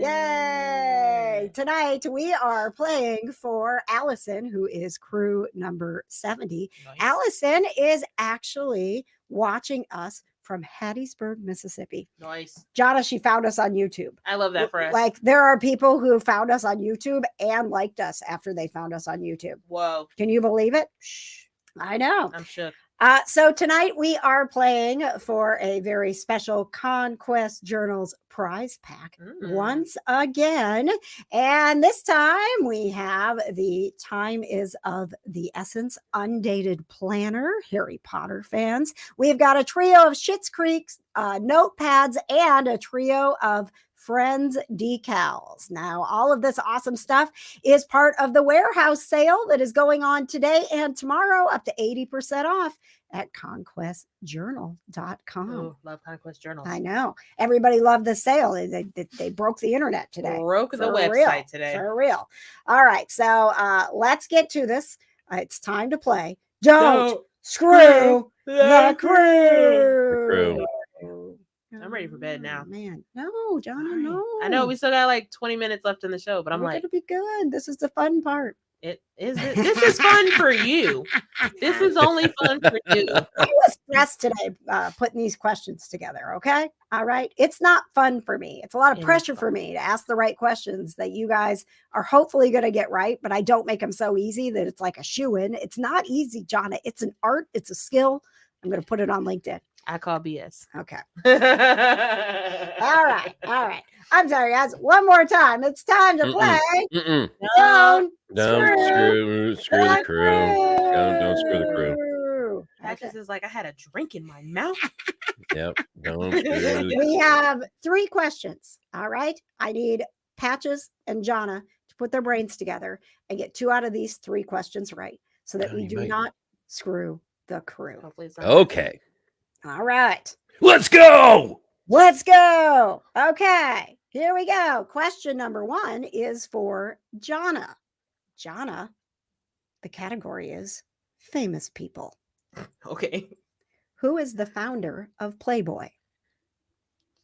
Yay.
Yay! Tonight we are playing for Allison, who is crew number 70.
Nice.
Allison is actually watching us from Hattiesburg, Mississippi.
Nice.
Johna, she found us on YouTube.
I love that for us.
Like, there are people who found us on YouTube and liked us after they found us on YouTube.
Whoa.
Can you believe it? I know.
I'm shook.
So tonight we are playing for a very special Conquest Journals prize pack once again. And this time we have the Time is of the Essence Undated Planner, Harry Potter fans. We've got a trio of Schitt's Creek notepads and a trio of Friends decals. Now, all of this awesome stuff is part of the warehouse sale that is going on today and tomorrow, up to 80% off at conquestjournal.com.
Ooh, love Conquest Journals.
I know. Everybody loved the sale. They broke the internet today.
Broke the
For
website
real,
today.
For real. All right. So let's get to this. It's time to play. Don't screw the crew.
I'm ready for bed now.
Man, no, Johna, no.
I know we still got like 20 minutes left in the show, but I'm
We're
like,
gonna be good. This is the fun part.
this is fun for you. This is only fun for you.
I was stressed today putting these questions together. Okay, all right. It's not fun for me. It's a lot of pressure for me to ask the right questions that you guys are hopefully going to get right, but I don't make them so easy that it's like a shoe-in. It's not easy, Johna. It's an art. It's a skill. I'm going to put it on LinkedIn.
I call BS.
Okay. All right. I'm sorry, guys. One more time. It's time to play. Don't
screw the crew. Don't screw the crew.
Patches is like, I had a drink in my mouth.
Yep. Don't screw the
We have 3 questions. All right. I need Patches and Johna to put their brains together and get 2 out of these 3 questions right so that we do not screw the crew.
Hopefully it's not
Okay.
All right.
Let's go.
Let's go. Okay. Here we go. Question number 1 is for Johna. Johna, the category is famous people.
okay.
Who is the founder of Playboy?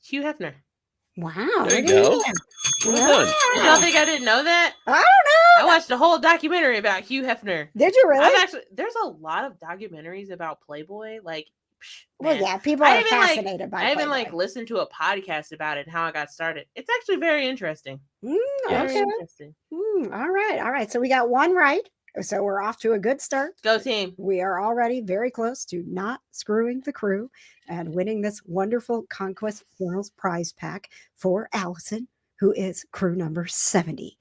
Hugh Hefner.
Wow.
There you go. Well done.
Did y'all think I didn't know that?
I don't know.
I watched a whole documentary about Hugh Hefner.
Did you really?
There's a lot of documentaries about Playboy. Like,
Well,
man.
yeah, people are fascinated by
I even
Playboy.
listened to a podcast about it and how I got started. It's actually very interesting.
Yes.
Very
Okay.
interesting.
All right. So we got 1 right. So we're off to a good start.
Go team.
We are already very close to not screwing the crew and winning this wonderful Conquest Journals prize pack for Allison, who is crew number 70.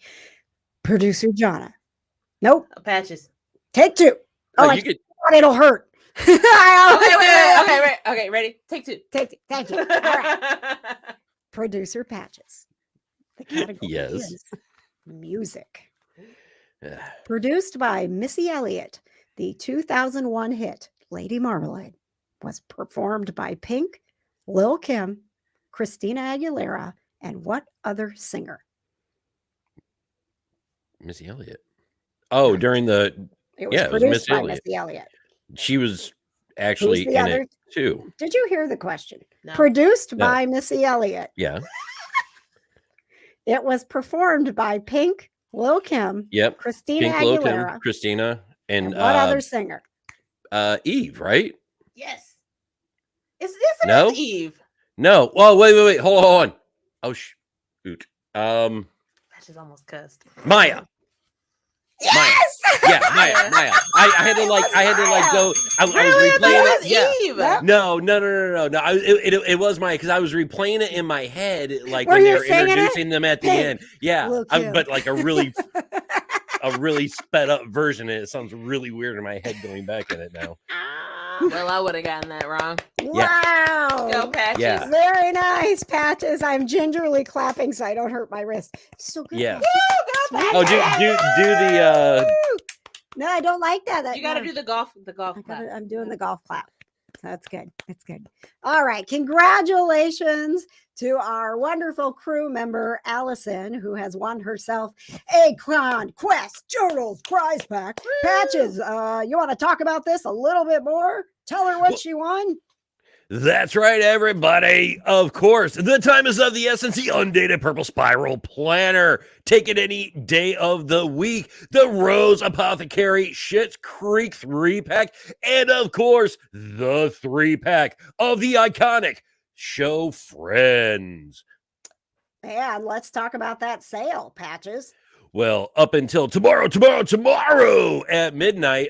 Producer Johna. Nope.
Patches.
Take 2.
Oh,
I
you could.
thought it'll hurt.
Okay, wait. Okay, ready? Take 2.
Take 2. Thank you. All right. Producer Patches. The category
Yes.
is music. Produced by Missy Elliott, the 2001 hit Lady Marmalade was performed by Pink, Lil' Kim, Christina Aguilera, and what other singer?
Missy Elliott. Oh, during the
It was
Yeah, it was
produced
Missy
by
Elliott.
Missy Elliott.
she was actually
the
in
other?
it too.
Did you hear the question?
No.
Produced
No.
by Missy Elliott.
Yeah.
It was performed by Pink, Lil' Kim,
Yep.
Christina
Pink, Lil' Kim,
Aguilera,
Christina,
and
and
what other singer?
Eve, right?
Yes. Isn't
No?
it Eve?
No. Well, wait. Hold on. Oh shoot.
Patches almost cussed.
Maya.
Yes!
Yeah, Maya. I had to go. I was
Really? I thought
replaying
it
it.
was
Yeah.
Eve.
No.
No. It was Maya because I was replaying it in my head, like
Were
when they
you
were
singing it?
introducing them at the
Pink,
end. Yeah,
Lil' Kim.
but like a really sped up version. And it sounds really weird in my head going back in it now.
Well, I would have gotten that wrong.
Wow.
Go Patches.
Yeah.
Very nice, Patches. I'm gingerly clapping so I don't hurt my wrist. So good.
Yeah.
Woo, go
Oh, do the
No, I don't like that.
You got to
no.
do the golf clap.
I'm doing the golf clap. That's good. That's good. All right. Congratulations to our wonderful crew member, Allison, who has won herself a Conquest Journals prize pack. Patches, you want to talk about this a little bit more? Tell her what she won.
That's right, everybody. Of course, the time is of the essence. The Undated Purple Spiral Planner. Take it any day of the week. The Rose Apothecary Schitt's Creek 3-pack. And of course, the 3-pack of the iconic Show Friends.
And let's talk about that sale, Patches.
Well, up until tomorrow at midnight,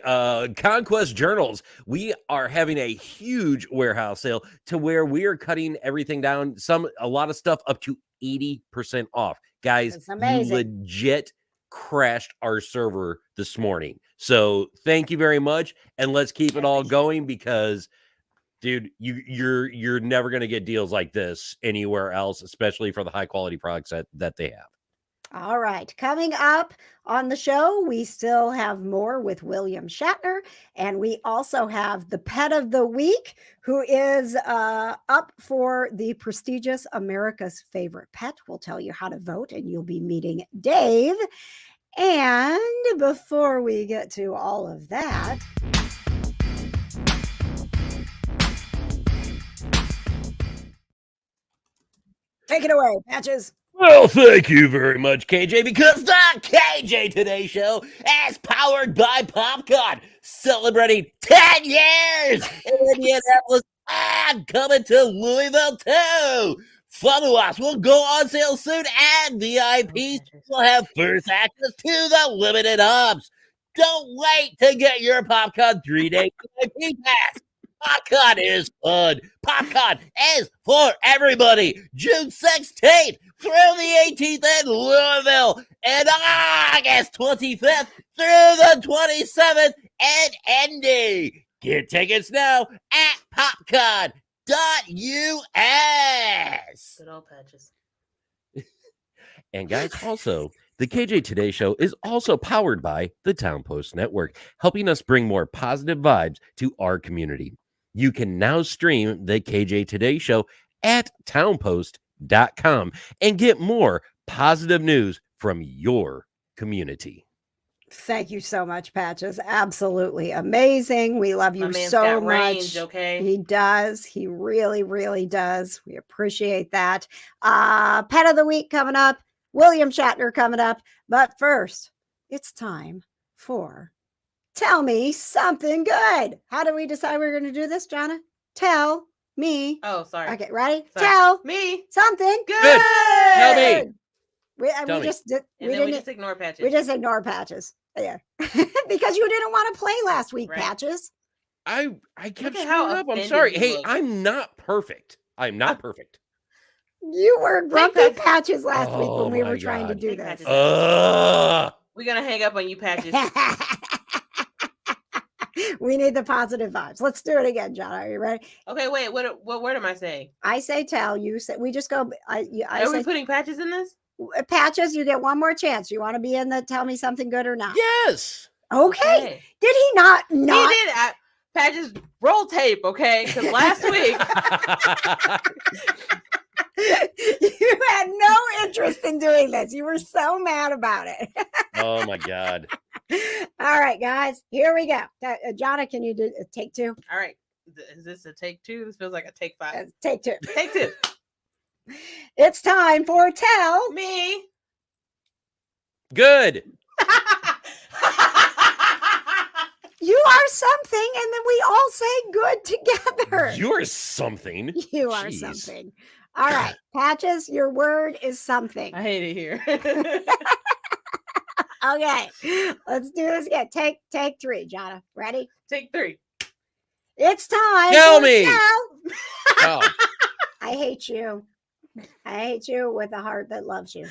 Conquest Journals, we are having a huge warehouse sale to where we are cutting everything down, a lot of stuff up to 80% off. Guys,
It's
you
amazing.
legit crashed our server this morning. So thank you very much. And let's keep it all going because, dude, you're never going to get deals like this anywhere else, especially for the high quality products that they have.
All right. Coming up on the show, we still have more with William Shatner. And we also have the pet of the week, who is up for the prestigious America's Favorite Pet. We'll tell you how to vote, and you'll be meeting Dave. And before we get to all of that, take it away, Patches.
Well, thank you very much, KJ, because the KJ Today Show is powered by PopCon, celebrating 10 years in Indianapolis and coming to Louisville, too. Follow us. We'll go on sale soon, and VIPs will have first access to the limited hubs. Don't wait to get your PopCon 3-day VIP pass. PopCon is fun. PopCon is for everybody. June 16th through the 18th in Louisville, and August 25th through the 27th in Indy. Get tickets now at popcon.us.
Good old Patches.
And guys, also, the KJ Today Show is also powered by the Towne Post Network, helping us bring more positive vibes to our community. You can now stream the KJ Today Show at townpost.com and get more positive news from your community.
Thank you so much, Patches. Absolutely amazing. We love you
My man's
so
got
much.
range, okay?
He does. He really, really does. We appreciate that. Pet of the week coming up. William Shatner coming up. But first, it's time for Tell Me Something Good. How do we decide we're going to do this, Johna? Tell me.
Oh, sorry.
Okay, ready?
Sorry.
Tell
Me.
something
Good.
Tell me.
We
Tell me.
just did.
And then we just ignore Patches.
We just ignore Patches. Yeah. Because you didn't want to play last week,
Right.
Patches.
I kept
Look at
screwing
how
up. I'm
offended
sorry.
you
Hey,
look.
I'm not perfect. I'm not perfect.
You were grumpy
Patches.
Patches last week
Oh
when we
my
were trying to
God.
do
Take
this.
Patches.
Ugh.
We're going to hang up on you, Patches.
We need the positive vibes. Let's do it again, John. Are you ready?
Okay, wait. What word am I saying?
I say tell. You say we just go. I
Are we
say
putting Patches in this?
Patches. You get one more chance. You want to be in the tell me something good or not?
Yes.
Okay. Did he not?
He
Not.
did. Patches, roll tape, okay? Because last week,
You had no interest in doing this. You were so mad about it.
Oh my God.
All right, guys, here we go. Johna, can you do take two?
all right. Is this a take two? This feels like a take five.
Take two.
Take two.
It's time for tell.
Me.
Good.
You are something, and then we all say good together.
You're something.
You are
Jeez.
something. All right, Patches, your word is something.
I hate it here.
Okay, let's do this again. Take three, Johna. Ready?
Take three.
It's time.
Tell
for
me.
tell.
Oh.
I hate you. I hate you with a heart that loves you.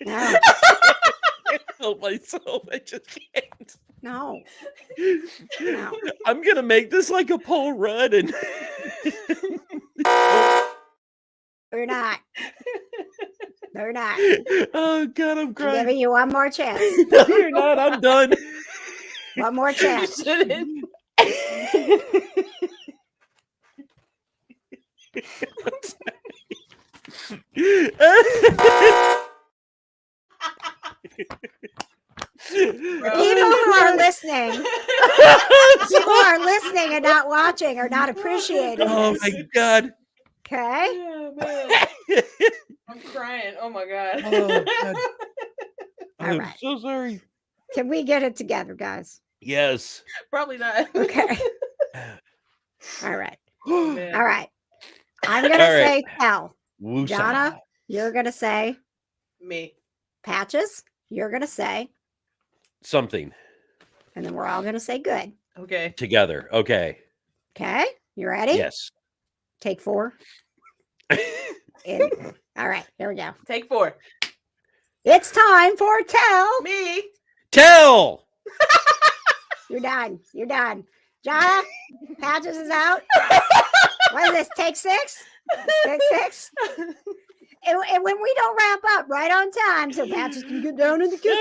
No,
Help myself. I just can't.
no.
I'm gonna make this like a Paul Rudd and
We're not. They're not.
Oh God, I'm
I'm
crying.
giving you one more chance.
No, you're not. I'm done.
One more chance. People who are listening, and not watching are not appreciating
Oh
this.
my God.
Okay.
Oh, man. I'm crying. Oh my God.
Oh, God.
All
I'm
right.
so sorry.
Can we get it together, guys?
Yes.
Probably not.
Okay. All right.
Oh, man.
All right. I'm gonna
All right.
say tell.
Woosah.
Johna, you're gonna say
Me.
Patches. You're gonna say,
Something
and then we're all gonna say good.
Okay.
together. Okay.
Okay. You ready?
Yes.
Take 4. All right. Here we go.
Take 4.
It's time for tell.
Me.
Tell.
You're done. You're done. Johna, Patches is out. What is this? Take 6? Take 6? And when we don't wrap up right on time, so Patches can get down in the kitchen.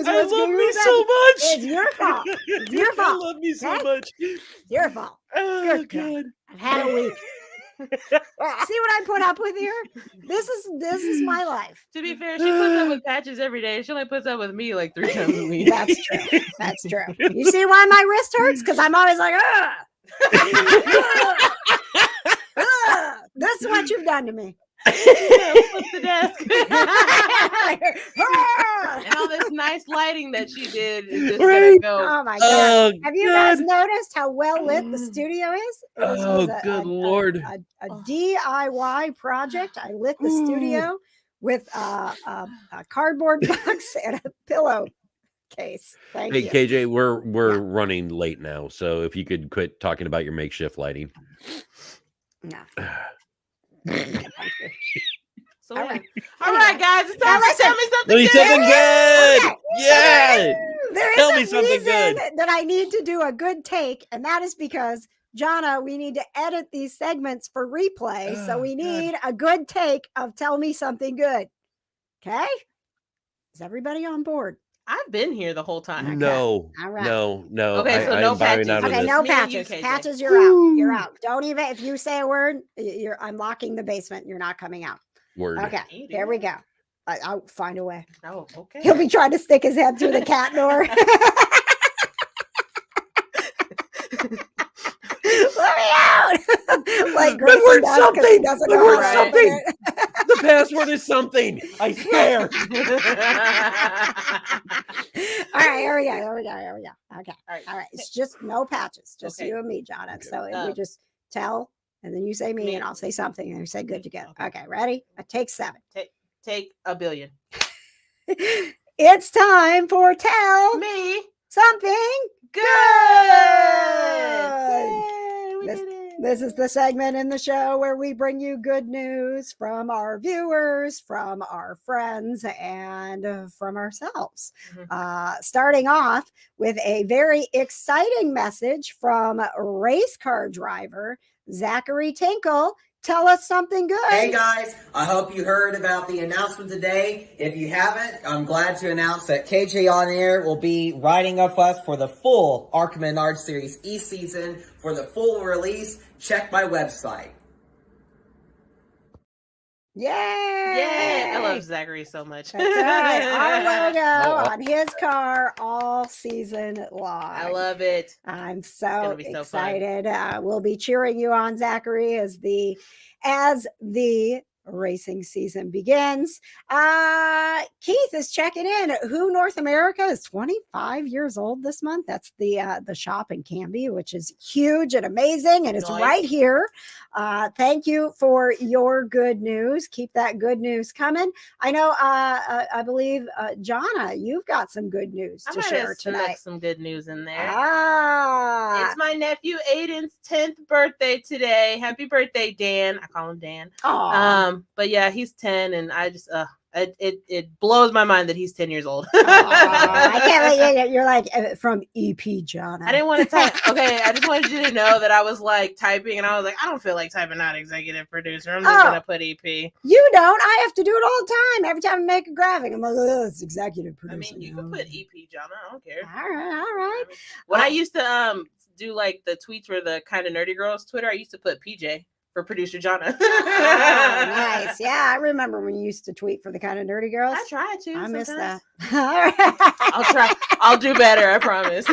I love me so much.
It's your fault. It's your
I
fault.
love me so
Okay?
much.
It's your fault.
Oh
Good
God.
I've had a week. See what I put up with here? This is my life.
To be fair, she puts up with Patches every day. She only puts up with me like 3 times a week.
That's true. That's true. You see why my wrist hurts? Because I'm always like, this is what you've done to me.
Flip the desk. And all this nice lighting that she did is just gonna go.
Oh my
Oh,
God. Have you guys noticed how well lit the studio is? This
Oh,
was
good Lord.
A DIY project. I lit the studio with a cardboard box and a pillow case. Thank
Hey
you.
KJ, we're running late now, so if you could quit talking about your makeshift lighting.
No.
So
All
yeah.
right.
All right, guys, it's time
Now
to tell me something
Tell me
good.
something good.
Okay.
Yeah.
There
Tell
is
me
a
something
reason
good.
that I need to do a good take, and that is because Johna, we need to edit these segments for replay, so
Oh,
we
God.
need a good take of tell me something good. Okay? Is everybody on board?
I've been here the whole time.
No.
All right.
No.
Okay, so no
I'm bowing
Patches.
out of
Okay,
this.
no
Me and you,
Patches.
KJ.
Patches, you're out. You're out. Don't even if you say a word, I'm locking the basement. You're not coming out.
Word.
Okay, here we go. I'll find a way.
Oh, okay.
He'll be trying to stick his head through the cat door. Let me out! Like Gracie
word
does 'cause he
something!
doesn't
The
know
word
how to
something!
open it.
The password is something. I swear.
All right, here we go. Okay.
All
All right. It's just no Patches, just
Okay.
you and me, Johna.
Okay.
So we just tell, and then you say me, and I'll say something, and you say good together. Okay, ready? I take 7.
Take $1 billion.
It's time for tell
Me.
something
Good.
good.
Yay, we
This-
did it.
This is the segment in the show where we bring you good news from our viewers, from our friends, and from ourselves. Starting off with a very exciting message from race car driver Zachary Tinkle. Tell us something good.
Hey guys, I hope you heard about the announcement today. If you haven't, I'm glad to announce that KJ On Air will be riding with us for the full Arkham Menard Series East season. For the full release, check my website.
Yay!
Yay. I love Zachary so much.
That's right. Our logo
Oh.
on his car all season long.
I love it.
I'm
gonna
so
be so fun.
excited. We'll be cheering you on, Zachary, as the racing season begins. Keith is checking in. Who North America is 25 years old this month. That's the shop in Canby, which is huge and amazing, and it's
Nice.
right here. Thank you for your good news. Keep that good news coming. I know. I believe Johna, you've got some good news
I
to
might
share
have snuck
tonight.
some good news in there.
It's
It's my nephew Aiden's 10th birthday today. Happy birthday, Dan. I call him Dan.
Aw.
But yeah, he's 10, and I It blows my mind that he's 10 years old.
I can't let you. You're like from EP Johna.
I didn't want to type. Okay, I just wanted you to know that I was like typing, and I was like, I don't feel like typing out executive producer. I'm just gonna put EP.
You don't. I have to do it all the time. Every time I make a graphic, I'm like, oh, it's executive producer.
I mean, you can put EP Johna. I don't care.
All right.
When I used to do like the tweets for the Kind of Nerdy Girls Twitter, I used to put PJ for producer Johna.
Nice. Yeah, I remember when you used to tweet for the Kind of Nerdy Girls.
I try to.
I miss that.
I'll try. I'll do better. I promise.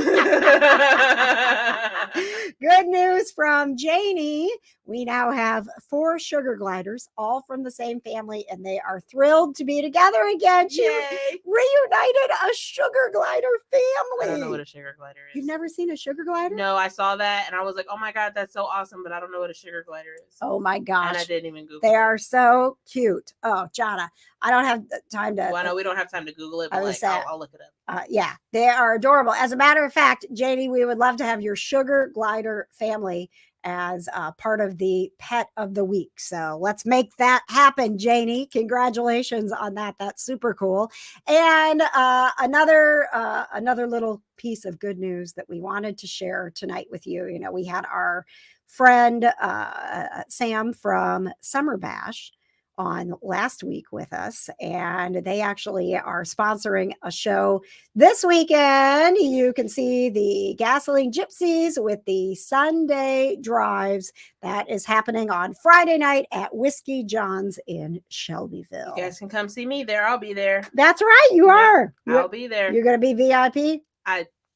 Good news from Janie. We now have 4 sugar gliders, all from the same family, and they are thrilled to be together again. She reunited a sugar glider family.
I don't know what a sugar glider is.
You've never seen a sugar glider?
No, I saw that and I was like, oh my God, that's so awesome, but I don't know what a sugar glider is.
Oh my gosh.
And I didn't even Google
They
it.
are so cute. Oh, Johna, I don't have time to.
Well, I know we don't have time to Google it, but I'll look it up.
Yeah, they are adorable. As a matter of fact, Janie, we would love to have your sugar glider family as part of the pet of the week. So let's make that happen, Janie. Congratulations on that. That's super cool. And another little piece of good news that we wanted to share tonight with you. You know, we had our friend Sam from Summer Bash on last week with us, and they actually are sponsoring a show this weekend. You can see the Gasoline Gypsies with the Sunday Drives. That is happening on Friday night at Whiskey John's in Shelbyville.
You guys can come see me there. I'll be there.
That's right, you are.
I'll be there.
You're going to be VIP?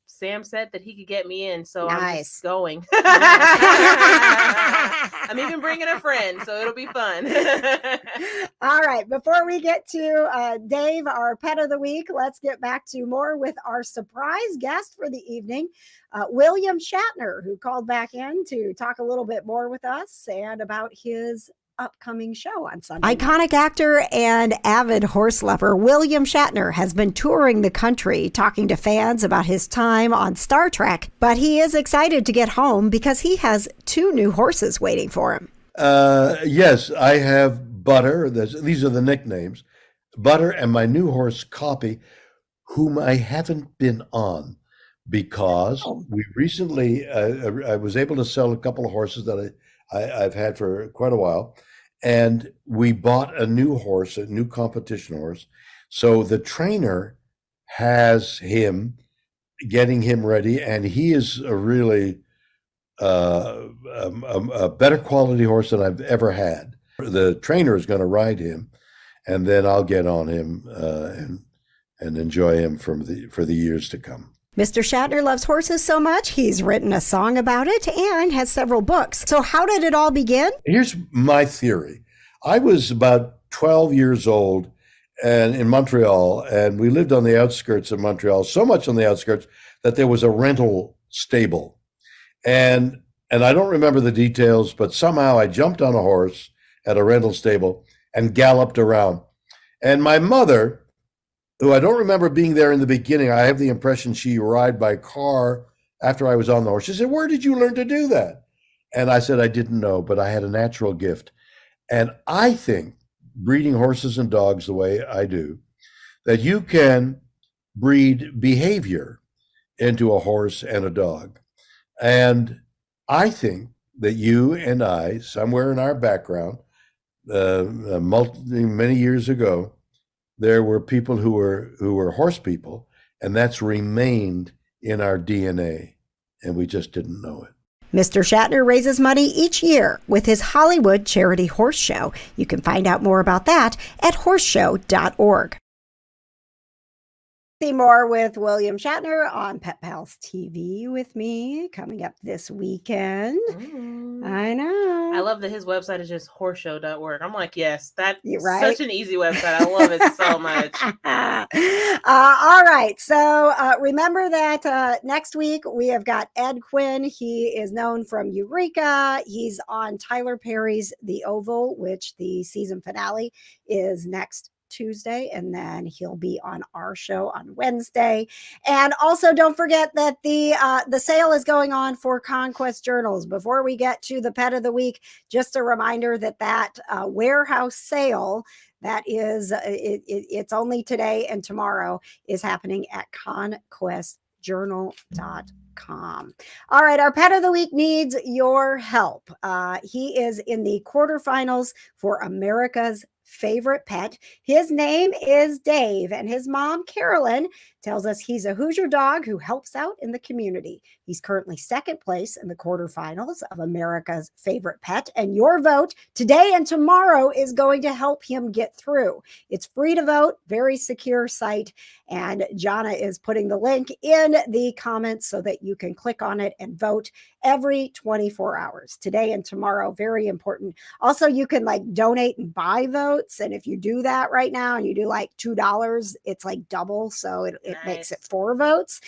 Sam said that he could get me in, so
Nice.
I'm just going. I'm even bringing a friend, so it'll be fun.
All right. Before we get to Dave, our pet of the week, let's get back to more with our surprise guest for the evening, William Shatner, who called back in to talk a little bit more with us and about his upcoming show on Sunday. Iconic actor and avid horse lover William Shatner has been touring the country talking to fans about his time on Star Trek, but he is excited to get home because he has 2 new horses waiting for him.
Yes, I have Butter. These are the nicknames. Butter and my new horse, Copy, whom I haven't been on because we recently, I was able to sell a couple of horses that I've had for quite a while. And we bought a new horse, a new competition horse. So the trainer has him, getting him ready, and he is a really a better quality horse than I've ever had. The trainer is going to ride him, and then I'll get on him and enjoy him for the years to come.
Mr. Shatner loves horses so much, he's written a song about it and has several books. So how did it all begin?
Here's my theory. I was about 12 years old and in Montreal, and we lived on the outskirts of Montreal, so much on the outskirts that there was a rental stable. And I don't remember the details, but somehow I jumped on a horse at a rental stable and galloped around. And my mother, who I don't remember being there in the beginning, I have the impression she arrived by car after I was on the horse. She said, "Where did you learn to do that?" And I said, I didn't know, but I had a natural gift. And I think, breeding horses and dogs the way I do, that you can breed behavior into a horse and a dog. And I think that you and I, somewhere in our background, many years ago, there were people who were horse people, and that's remained in our DNA, and we just didn't know it.
Mr. Shatner raises money each year with his Hollywood Charity Horse Show. You can find out more about that at horseshow.org. See more with William Shatner on Pet Pals TV with me coming up this weekend. I know.
I love that his website is just horseshow.org. I'm like, yes, that's
right?
Such an easy website. I love it so much.
All right. So remember that next week we have got Ed Quinn. He is known from Eureka. He's on Tyler Perry's The Oval, which the season finale is next Tuesday, and then he'll be on our show on Wednesday. And also don't forget that the sale is going on for Conquest Journals. Before we get to the pet of the week, just a reminder that warehouse sale That is, it's only today and tomorrow is happening at conquestjournal.com. All right, our pet of the week needs your help. He is in the quarterfinals for America's Favorite Pet. His name is Dave, and his mom, Carolyn, tells us he's a Hoosier dog who helps out in the community. He's currently second place in the quarterfinals of America's Favorite Pet, and your vote today and tomorrow is going to help him get through. It's free to vote, very secure site, and Johna is putting the link in the comments so that you can click on it and vote every 24 hours, today and tomorrow. Very important. Also, you can like donate and buy votes, and if you do that right now and you do like $2, it's like double, so it makes it 4 votes.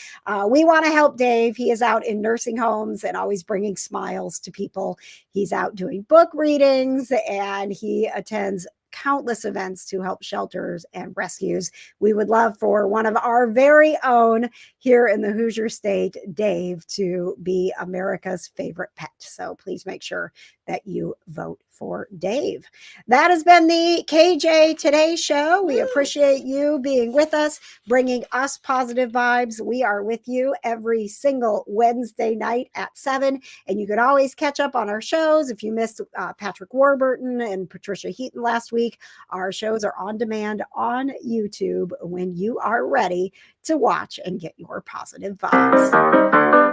We want to help Dave. He is out in nursing homes and always bringing smiles to people. He's out doing book readings, and he attends countless events to help shelters and rescues. We would love for one of our very own here in the Hoosier State, Dave, to be America's favorite pet. So please make sure that you vote for Dave. That has been the KJ Today Show. We appreciate you being with us, bringing us positive vibes. We are with you every single Wednesday night at 7, and you can always catch up on our shows. If you missed Patrick Warburton and Patricia Heaton last week, our shows are on demand on YouTube when you are ready to watch and get your positive vibes.